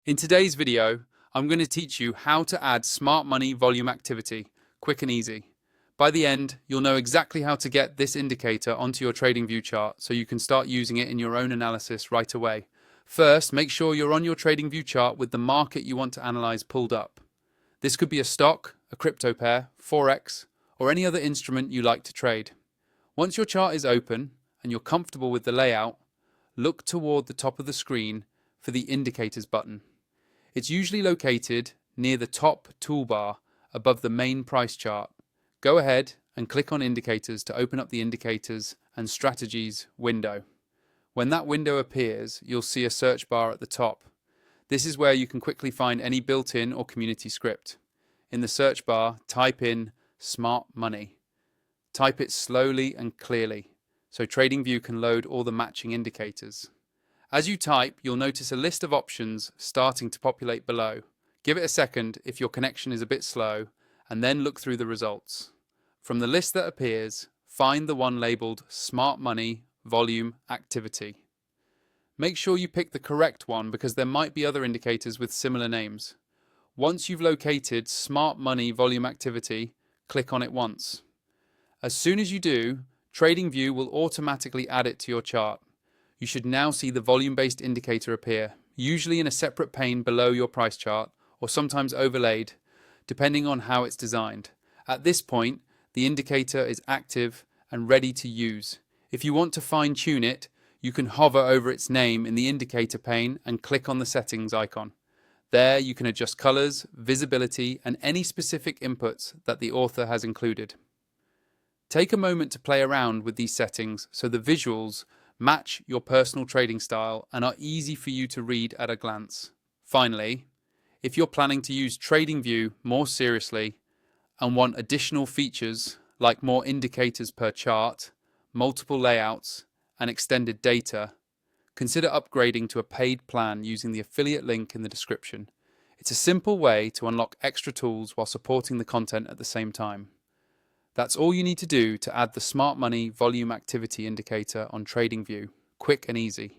In today's video, I'm going to teach you how to add smart money volume activity, quick and easy. By the end, you'll know exactly how to get this indicator onto your TradingView chart so you can start using it in your own analysis right away. First, make sure you're on your TradingView chart with the market you want to analyze pulled up. This could be a stock, a crypto pair, Forex, or any other instrument you like to trade. Once your chart is open and you're comfortable with the layout, look toward the top of the screen for the Indicators button. It's usually located near the top toolbar above the main price chart. Go ahead and click on Indicators to open up the Indicators and Strategies window. When that window appears, you'll see a search bar at the top. This is where you can quickly find any built-in or community script. In the search bar, type in Smart Money. Type it slowly and clearly, so TradingView can load all the matching indicators. As you type, you'll notice a list of options starting to populate below. Give it a second if your connection is a bit slow, and then look through the results. From the list that appears, find the one labeled Smart Money Volume Activity. Make sure you pick the correct one because there might be other indicators with similar names. Once you've located Smart Money Volume Activity, click on it once. As soon as you do, TradingView will automatically add it to your chart. You should now see the volume-based indicator appear, usually in a separate pane below your price chart, or sometimes overlaid, depending on how it's designed. At this point, the indicator is active and ready to use. If you want to fine-tune it, you can hover over its name in the indicator pane and click on the settings icon. There you can adjust colors, visibility, and any specific inputs that the author has included. Take a moment to play around with these settings so the visuals match your personal trading style and are easy for you to read at a glance. Finally, if you're planning to use TradingView more seriously and want additional features like more indicators per chart, multiple layouts, and extended data, consider upgrading to a paid plan using the affiliate link in the description. It's a simple way to unlock extra tools while supporting the content at the same time. That's all you need to do to add the Smart Money Volume Activity indicator on TradingView. Quick and easy.